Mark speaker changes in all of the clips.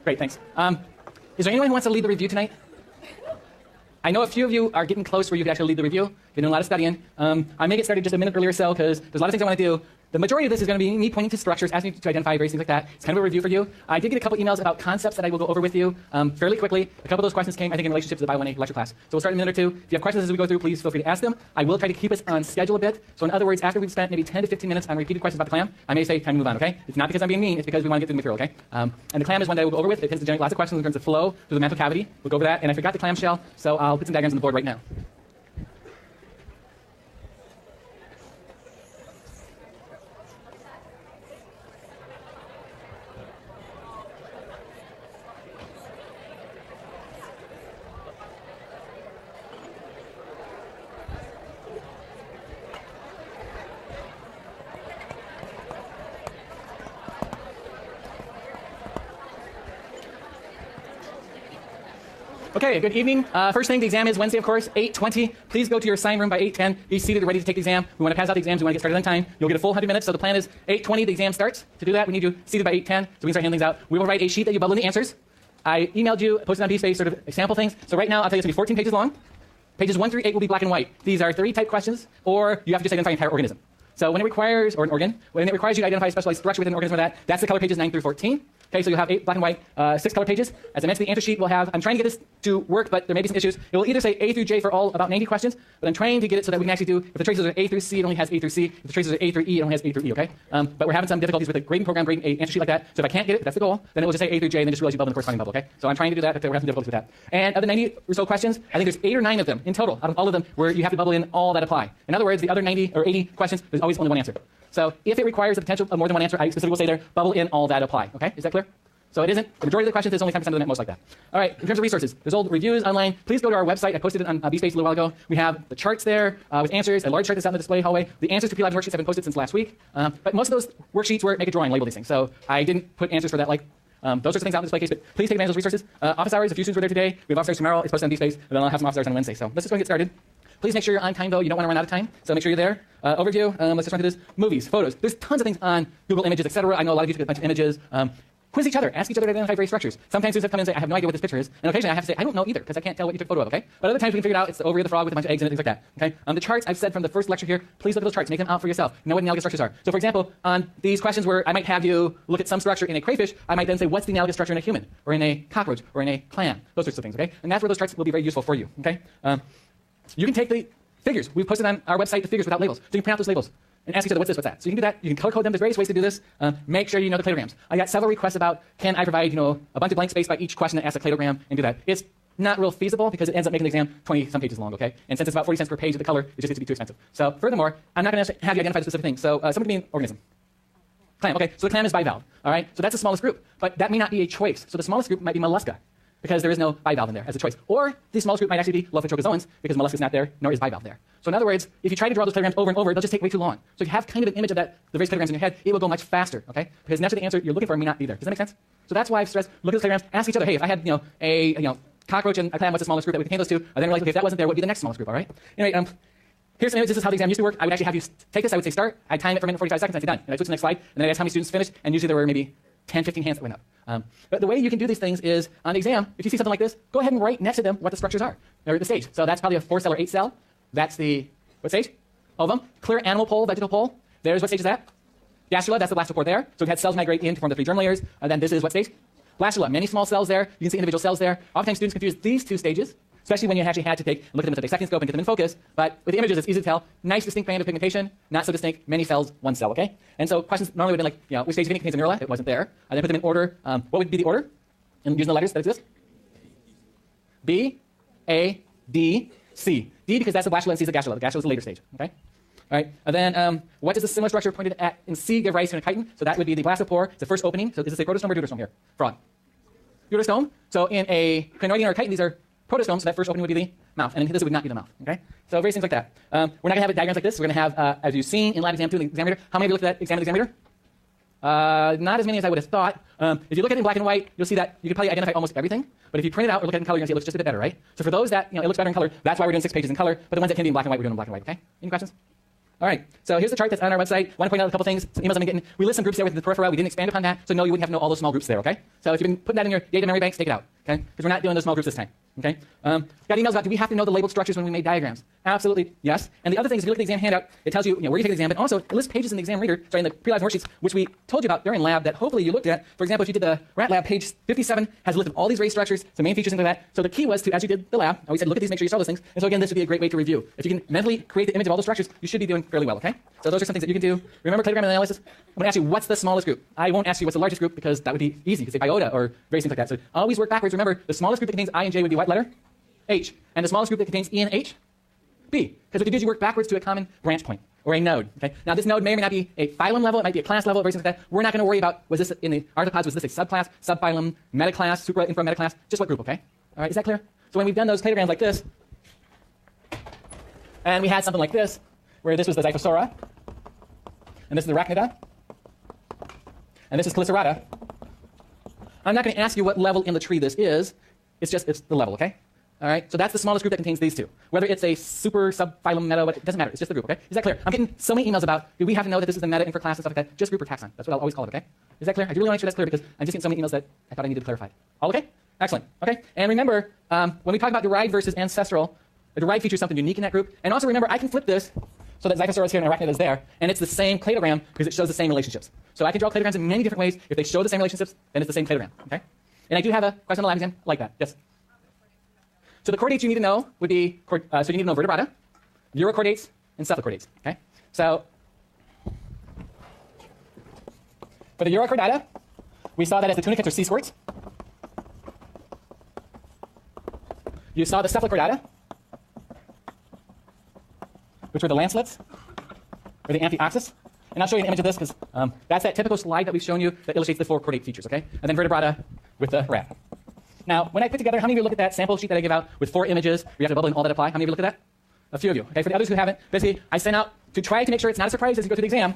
Speaker 1: Great, thanks. Is there anyone who wants to lead the review tonight? I know a few of you are getting close where you can actually lead the review. You've been doing a lot of studying. I may get started just a minute earlier or so because there's a lot of things I want to do. The majority of this is going to be me pointing to structures, asking you to identify various things like that. It's kind of a review for you. I did get a couple emails about concepts that I will go over with you fairly quickly. A couple of those questions came, I think, in relationship to the Bio 1A lecture class. So we'll start in a minute or two. If you have questions as we go through, please feel free to ask them. I will try to keep us on schedule a bit. So in other words, after we've spent maybe 10 to 15 minutes on repeated questions about the CLAM, I may say time to move on, okay? It's not because I'm being mean, it's because we want to get through the material, okay? And the CLAM is one that I will go over with. It tends to generate lots of questions in terms of flow through the mantle cavity. We'll go over that. And I forgot the clamshell, so I'll put some diagrams on the board right now. Okay, good evening. First thing, the exam is Wednesday, of course, 8:20. Please go to your assign room by 8:10. Be seated and ready to take the exam. We want to pass out the exams. We want to get started on time. You'll get a full 100 minutes. So the plan is 8:20, the exam starts. To do that, we need you seated by 8:10 so we can start handing things out. We will write a sheet that you bubble in the answers. I emailed you, posted on BSpace, sort of example things. So right now, I'll tell you it's going to be 14 pages long. Pages 1 through 8 will be black and white. These are 30-type questions, or you have to just identify an entire organism. So when it requires, or an organ, when it requires you to identify a specialized structure within an organism or that's the color pages 9 through 14. Okay, so you'll have 8 black and white, 6 color pages. As I mentioned, the answer sheet will have, I'm trying to get this to work, but there may be some issues. It will either say A through J for all about 90 questions, but I'm trying to get it so that we can actually do, if the traces are A through C, it only has A through C. If the traces are A through E, it only has A through E, okay? But we're having some difficulties with the grading program grading an answer sheet like that. So if I can't get it, that's the goal, then it will just say A through J, and then just realize you bubble in the corresponding bubble, okay? So I'm trying to do that, but we're having some difficulties with that. And of the 90 or so questions, I think there's 8 or 9 of them in total, out of all of them, where you have to bubble in all that apply. In other words, the other 90 or 80 questions, there's always only one answer. So if it requires the potential of more than one answer, I specifically will say there, bubble in all that apply, okay? Is that clear? So it isn't, the majority of the questions, there's only 10% of them at most like that. All right, in terms of resources, there's old reviews online. Please go to our website. I posted it on BSpace a little while ago. We have the charts there with answers, a large chart that's out in the display hallway. The answers to P-Labs worksheets have been posted since last week. But most of those worksheets were make a drawing, label these things. So I didn't put answers for that, like those sorts of things out in the display case, but please take advantage of those resources. Office hours, a few students were there today. We have office hours tomorrow. It's posted on BSpace, and then I'll have some office hours on Wednesday. So let's just go and get started. Please make sure you're on time, though. You don't want to run out of time, so make sure you're there. Overview, let's just run through this. Movies, photos. There's tons of things on Google Images, etc. I know a lot of you took a bunch of images. Quiz each other. Ask each other to identify various structures. Sometimes students have come in and say, I have no idea what this picture is. And occasionally I have to say, I don't know either, because I can't tell what you took a photo of, okay? But other times we can figure it out. It's the ovary of the frog with a bunch of eggs in it, things like that, okay? The charts I've said from the first lecture here, please look at those charts. Make them out for yourself. Know what analogous structures are. So for example, on these questions where I might have you look at some structure in a crayfish, I might then say, what's the analogous structure in a human? Or in a cockroach? Or in a clam? Those sorts of things, okay? And that's where those charts will be very useful for you, okay? You can take the figures. We've posted on our website the figures without labels. So you can print out those labels and ask each other, what's this, what's that? So you can do that. You can color code them. There's various ways to do this. Make sure you know the cladograms. I got several requests about, can I provide, a bunch of blank space by each question that asks a cladogram and do that. It's not real feasible because it ends up making the exam 20-some pages long, okay? And since it's about 40 cents per page of the color, it just gets to be too expensive. So furthermore, I'm not going to have you identify the specific thing. So someone can be an organism. Clam, okay? So the clam is bivalve, all right? So that's the smallest group. But that may not be a choice. So the smallest group might be mollusca, because there is no bivalve in there as a choice. Or the smallest group might actually be Lophotrochozoans, because mollusca is not there, nor is bivalve there. So in other words, if you try to draw those cladograms over and over, they'll just take way too long. So if you have kind of an image of that, the various cladograms in your head, it will go much faster, okay? Because naturally the answer you're looking for may not be there. Does that make sense? So that's why I've stressed, look at the cladograms, ask each other, hey, if I had, a cockroach and a clam, what's the smallest group that would contain those two? I then realized, okay, if that wasn't there, what would be the next smallest group, all right? Anyway, here's some image. This is how the exam used to work. I would actually have you take this, I would say start, I'd time it for a minute 45 seconds, I'd say done. And I'd switch to the next slide, and then I'd ask how many students finished, and usually there were maybe 10, 15 hands that went up. But the way you can do these things is, on the exam, if you see something like this, go ahead and write next to them what the structures are, or the stage. So that's probably a 4-cell or 8-cell. That's the, what stage? Ovum. Clear animal pole, vegetal pole. There's what stage is that? Gastrula, that's the blastopore there. So we've had cells migrate in to form the 3 germ layers, and then this is what stage? Blastula, many small cells there. You can see individual cells there. Oftentimes students confuse these 2 stages, especially when you actually had to look at them with a dissecting-scope and get them in focus. But with the images, it's easy to tell. Nice, distinct band of pigmentation. Not so distinct. Many cells, 1 cell, okay? And so questions normally would have been like, which stage do you think contains a neurula? It wasn't there. I then put them in order. What would be the order? And using the letters that exist? B, A, D, C. D because that's the blastula and C is the gastrula. The gastrula is the later stage, okay? All right, and then what does the similar structure pointed at in C give rise to a chitin? So that would be the blastopore. It's the first opening. So is this a protostome or deuterostome here? Frog. Deuterostome. So in a crinoidian or a chitin, these are protostomes, so that first opening would be the mouth, and this would not be the mouth, okay? So various things like that. We're not going to have diagrams like this. We're going to have, as you've seen in Lab Exam 2 in the examiner, how many of you looked at that exam in the examiner? Not as many as I would have thought. If you look at it in black and white, you'll see that you can probably identify almost everything, but if you print it out or look at it in color, you're going to see it looks just a bit better, right? So for those that, it looks better in color, that's why we're doing 6 pages in color, but the ones that can be in black and white, we're doing in black and white, okay? Any questions? All right, so here's the chart that's on our website. I want to point out a couple things, some emails I've been getting. We list some groups there within the peripheral. We didn't expand upon that, so no, you wouldn't have to know all those small groups there, okay? So if you've been putting that in your data memory banks, take it out, okay? Because we're not doing those small groups this time, okay? Got emails about, do we have to know the labeled structures when we make diagrams? Absolutely, yes. And the other thing is, if you look at the exam handout, it tells you, where you take the exam, but also it lists pages in the exam reader, sorry, in the pre-lab worksheets, which we told you about during lab that hopefully you looked at. For example, if you did the rat lab, page 57 has a list of all these race structures, some main features, and things like that. So the key was to, as you did the lab, we said, look at these, make sure you saw those things. And so again, this would be a great way to review. If you can mentally create the image of all those structures, you should be doing fairly well, okay? So those are some things that you can do. Remember cladogram analysis? I'm going to ask you, what's the smallest group? I won't ask you what's the largest group because that would be easy. You could say iota or various things like that. So always work backwards. Remember, the smallest group that contains I and J would be what letter? H. And the smallest group that contains E and H? B. Because what you do is you work backwards to a common branch point or a node. Okay? Now this node may or may not be a phylum level. It might be a class level, various things like that. We're not going to worry about, was this in the arthropods, was this a subclass, subphylum, metaclass, supra, infra, metaclass? Just what group, okay? All right, is that clear? So when we've done those cladograms like this, and we had something like this, where this was the Xiphosaura, and this is the Arachnida, and this is Chelicerata. I'm not going to ask you what level in the tree this is. It's the level, okay? All right, so that's the smallest group that contains these two. Whether it's a super, subphylum, meta, it doesn't matter. It's just the group, okay? Is that clear? I'm getting so many emails about, do we have to know that this is the meta, infra, class, and stuff like that? Just group or taxon. That's what I'll always call it, okay? Is that clear? I do really want to make sure that's clear because I'm just getting so many emails that I thought I needed to clarify. All okay? Excellent, okay? And remember, when we talk about derived versus ancestral, the derived feature is something unique in that group. And also remember, I can flip this so that Xiphosaurus is here and Arachnida is there, and it's the same cladogram because it shows the same relationships. So I can draw cladograms in many different ways. If they show the same relationships, then it's the same cladogram, okay? And I do have a question on the lab exam like that. Yes? So the chordates you need to know would be, so you need to know vertebrata, urochordates, and cephalochordates, okay? So for the urochordata, we saw that as the tunicates or sea squirts. You saw the cephalochordata, which were the lancelets, or the amphioxus. And I'll show you an image of this because that's that typical slide that we've shown you that illustrates the four chordate features, okay? And then vertebrata with the rat. Now, when I put together, how many of you look at that sample sheet that I give out with 4 images, we have to bubble and all that apply? How many of you look at that? A few of you. Okay, for the others who haven't, basically, I sent out to try to make sure it's not a surprise as you go through the exam.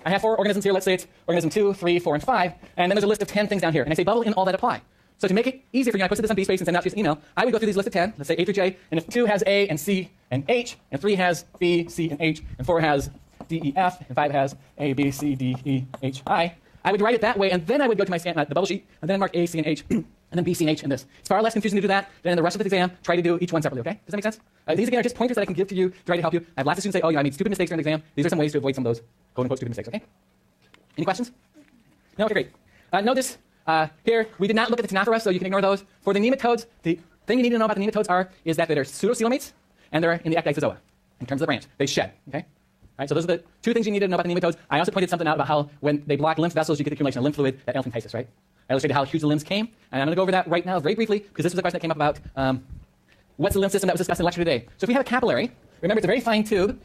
Speaker 1: I have 4 organisms here. Let's say it's organism 2, 3, 4, and 5. And then there's a list of 10 things down here. And I say bubble in all that apply. So to make it easier for you, I posted this on BSpace and sent out to you an email. I would go through these list of 10, let's say A through J. And if 2 has A and C and H, and 3 has B, C, and H, and 4 has D, E, F, and 5 has A, B, C, D, E, H, I would write it that way, and then I would go to my the bubble sheet, and then mark A, C, and H, and then B, C, and H in this. It's far less confusing to do that than in the rest of the exam. Try to do each one separately, okay? Does that make sense? These, again, are just pointers that I can give to you to try to help you. I have lots of students say, oh, I made stupid mistakes during the exam. These are some ways to avoid some of those quote-unquote stupid mistakes, okay? Any questions? No? Okay, great. Notice here, we did not look at the Ctenophora, so you can ignore those. For the nematodes, the thing you need to know about the nematodes is that they're pseudocoelomates, and they're in the ecdysozoa, in terms of the branch. They shed, okay? All right, so those are the 2 things you need to know about the nematodes. I also pointed something out about how when they block lymph vessels, you get the accumulation of lymph fluid, that elephantiasis, right? I illustrated how huge the limbs came, and I'm going to go over that right now very briefly, because this was a question that came up about what's the lymph system that was discussed in the lecture today. So if we have a capillary, remember it's a very fine tube, and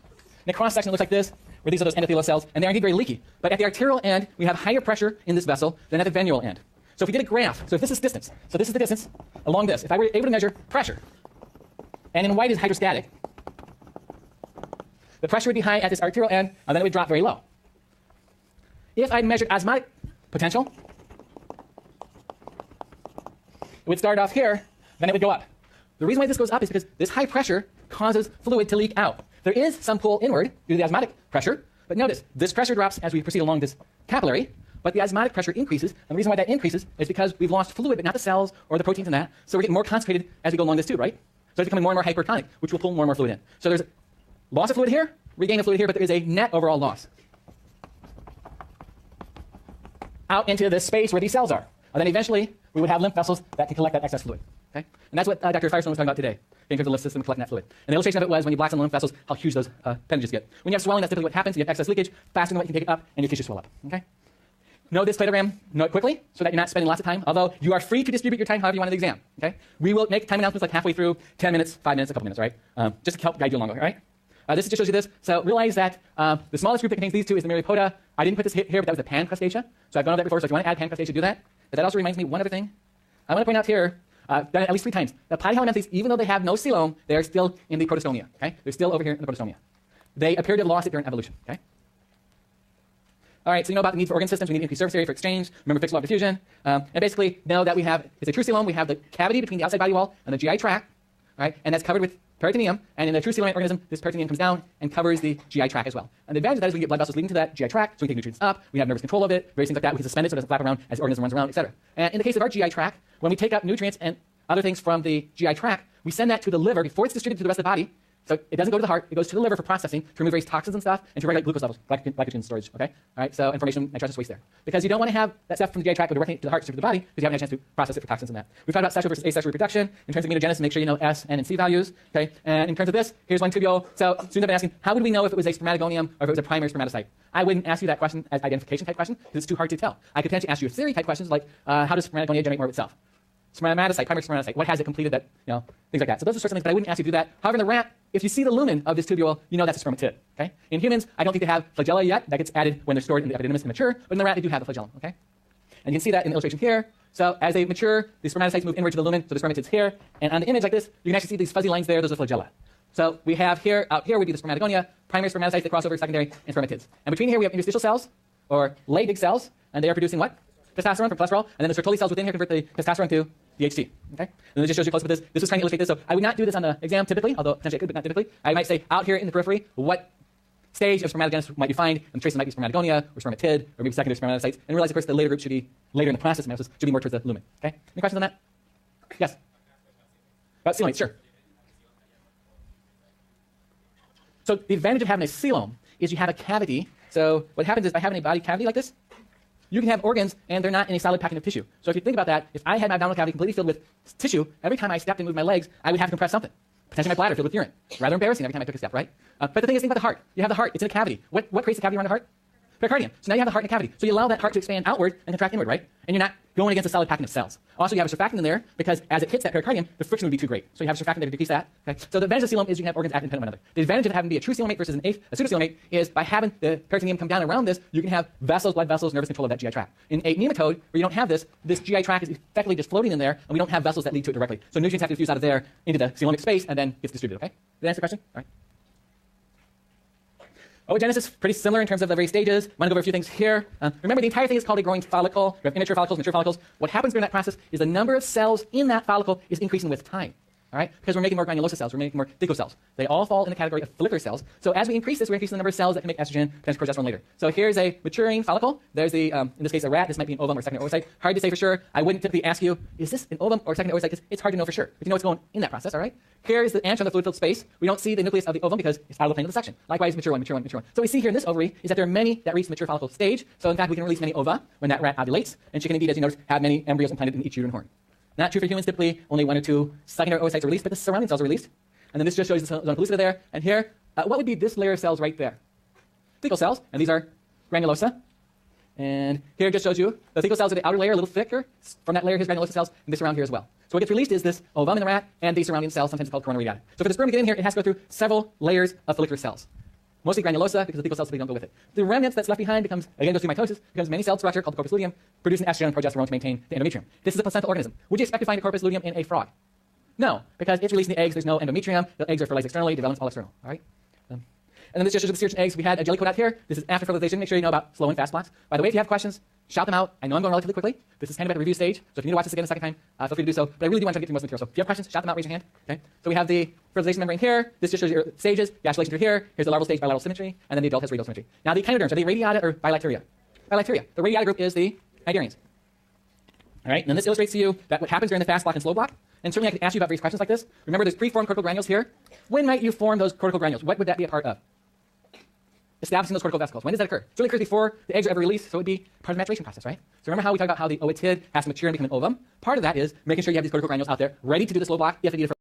Speaker 1: the cross-section looks like this, where these are those endothelial cells, and they're indeed very leaky. But at the arterial end, we have higher pressure in this vessel than at the venual end. So if we did a graph, so if this is distance, so this is the distance along this, if I were able to measure pressure, and in white is hydrostatic, the pressure would be high at this arterial end, and then it would drop very low. If I measured osmotic potential, it would start off here, then it would go up. The reason why this goes up is because this high pressure causes fluid to leak out. There is some pull inward due to the osmotic pressure, but notice, this pressure drops as we proceed along this capillary, but the osmotic pressure increases, and the reason why that increases is because we've lost fluid, but not the cells or the proteins in that, so we're getting more concentrated as we go along this tube, right? So it's becoming more and more hypertonic, which will pull more and more fluid in. So there's loss of fluid here, regain of fluid here, but there is a net overall loss out into this space where these cells are. And then eventually, we would have lymph vessels that can collect that excess fluid. Okay? And that's what Dr. Firestone was talking about today, in terms of the lymph system collecting that fluid. And the illustration of it was when you block some lymph vessels, how huge those appendages get. When you have swelling, that's typically what happens. You have excess leakage, faster than what you can take it up, and your tissues swell up. Okay? Know this cladogram, know it quickly, so that you're not spending lots of time, although you are free to distribute your time however you want in the exam. Okay? We will make time announcements like halfway through, 10 minutes, 5 minutes, a couple minutes, right? Just to help guide you along, all right? This just shows you this. So realize that the smallest group that contains these 2 is the Myriapoda. I didn't put this here, but that was the Pancrustacea. So I've gone over that before, so if you want to add Pancrustacea, do that. But that also reminds me one other thing. I want to point out here, done it at least 3 times. The Platyhelminthes, even though they have no coelom, they are still in the protostomia. Okay? They're still over here in the protostomia. They appear to have lost it during evolution. Okay? All right, so you know about the need for organ systems. We need increased surface area for exchange. Remember fixed law of diffusion. And basically know that we have, it's a true coelom. We have the cavity between the outside body wall and the GI tract, right? And that's covered with peritoneum, and in a true coelomated organism, this peritoneum comes down and covers the GI tract as well. And the advantage of that is we can get blood vessels leading to that GI tract, so we can take nutrients up, we have nervous control of it, various things like that, we can suspend it so it doesn't flap around as the organism runs around, etc. And in the case of our GI tract, when we take up nutrients and other things from the GI tract, we send that to the liver before it's distributed to the rest of the body. So it doesn't go to the heart, it goes to the liver for processing, to remove various toxins and stuff, and to regulate glucose levels, glycogen storage, okay? All right, so information, nitrogenous waste there. Because you don't want to have that stuff from the GI tract go directly to the heart, to the body, because you haven't had a chance to process it for toxins and that. We've talked about sexual versus asexual reproduction. In terms of mutagenesis, make sure you know S, N, and C values, okay? And in terms of this, here's one tubule. So students have been asking, how would we know if it was a spermatogonium or if it was a primary spermatocyte? I wouldn't ask you that question as identification type question, because it's too hard to tell. I could potentially ask you theory type questions like, how does spermatogonia generate more of itself? Spermatocyte, primary spermatocyte, what has it completed that, things like that. So those are sorts of things, but I wouldn't ask you to do that. However, in the rat, if you see the lumen of this tubule, you know that's a spermatid, okay? In humans, I don't think they have flagella yet. That gets added when they're stored in the epididymis and mature, but in the rat, they do have the flagellum, okay? And you can see that in the illustration here. So as they mature, the spermatocytes move inward to the lumen, so the spermatid's here. And on the image like this, you can actually see these fuzzy lines there, those are flagella. So we have here, out here would be the spermatogonia, primary spermatocytes that cross over secondary, and spermatids. And between here, we have interstitial cells, or Leydig cells, and they are producing what? Testosterone from cholesterol, and then the Sertoli cells within here convert the testosterone to DHT. Okay? And this just shows you close with this. This was trying to illustrate this. So I would not do this on the exam typically, although potentially I could, but not typically. I might say out here in the periphery, what stage of spermatogenesis might you find, and the traces might be spermatogonia, or spermatid, or maybe secondary spermatocytes. And realize, of course, the later group should be later in the process of meiosis, should be more towards the lumen. Okay? Any questions on that? Yes? About coelomates, sure. So the advantage of having a coelom is you have a cavity. So what happens is by having a body cavity like this, you can have organs, and they're not in a solid packing of tissue. So if you think about that, if I had my abdominal cavity completely filled with tissue, every time I stepped and moved my legs, I would have to compress something. Potentially my bladder filled with urine. Rather embarrassing every time I took a step, right? But the thing is, think about the heart. You have the heart. It's in a cavity. What creates the cavity around the heart? Pericardium. So now you have the heart in a cavity. So you allow that heart to expand outward and contract inward, right? And you're not going against a solid packing of cells. Also, you have a surfactant in there because as it hits that pericardium, the friction would be too great. So you have a surfactant there to decrease that. Okay? So the advantage of coelom is you can have organs acting independent of one another. The advantage of having to be a true coelomate versus a pseudocoelomate is by having the peritoneum come down around this, you can have vessels, blood vessels, nervous control of that GI tract. In a nematode, where you don't have this GI tract is effectively just floating in there, and we don't have vessels that lead to it directly. So nutrients have to diffuse out of there into the coelomic space and then gets distributed. Okay? Did that answer the question? All right. Oogenesis, pretty similar in terms of the various stages. I want to go over a few things here. Remember, the entire thing is called a growing follicle. We have immature follicles, mature follicles. What happens during that process is the number of cells in that follicle is increasing with time. All right? Because we're making more granulosa cells, we're making more Dicot cells. They all fall in the category of follicular cells. So as we increase this, we're increasing the number of cells that can make estrogen, potentially progesterone later. So here's a maturing follicle. There's the, in this case, a rat. This might be an ovum or secondary oocyte. Hard to say for sure. I wouldn't typically ask you, is this an ovum or secondary oocyte? Because it's hard to know for sure. But you know what's going in that process, all right? Here is the antron, the fluid-filled space. We don't see the nucleus of the ovum because it's out of the plane of the section. Likewise, mature one, mature one, mature one. So what we see here in this ovary is that there are many that reach the mature follicle stage. So in fact, we can release many ova when that rat ovulates. And she can indeed, as you notice, have many embryos implanted in each uterine horn. Not true for humans. Typically, only 1 or 2 secondary oocytes are released, but the surrounding cells are released. And then this just shows the zone pellucida there. And here, what would be this layer of cells right there? Thecal cells, and these are granulosa. And here it just shows you the thecal cells are the outer layer, a little thicker. From that layer, here's granulosa cells, and this around here as well. So what gets released is this ovum in the rat and the surrounding cells, sometimes called corona radiata. So for the sperm to get in here, it has to go through several layers of follicular cells. Mostly granulosa, because the thecal cells typically don't go with it. The remnants that's left behind becomes, again, goes through mitosis, becomes many-celled structure called the corpus luteum, producing estrogen and progesterone to maintain the endometrium. This is a placental organism. Would you expect to find a corpus luteum in a frog? No, because it's releasing the eggs. There's no endometrium. The eggs are fertilized externally, developments all external. All right? And then this just shows the sturgeon eggs. We had a jelly coat out here. This is after fertilization. Make sure you know about slow and fast blocks. By the way, if you have questions, shout them out. I know I'm going relatively quickly. This is kind of at the review stage, so if you need to watch this again a second time, feel free to do so. But I really do want to get through most material. So if you have questions, shout them out, raise your hand. Okay? So we have the fertilization membrane here. This just shows your stages. Gastrulation through here. Here's the larval stage, bilateral symmetry, and then the adult has radial symmetry. Now the echinoderms, are they radiata or bilateria? Bilateria. The radiata group is the cnidarians. All right? And then this illustrates to you that what happens during the fast block and slow block. And certainly I can ask you about various questions like this. Remember, there's preformed cortical granules here. When might you form those cortical granules? What would that be a part of? Establishing those cortical vesicles. When does that occur? It really occurs before the eggs are ever released, so it would be part of the maturation process, right? So remember how we talked about how the ootid has to mature and become an ovum? Part of that is making sure you have these cortical granules out there ready to do the slow block if you need it for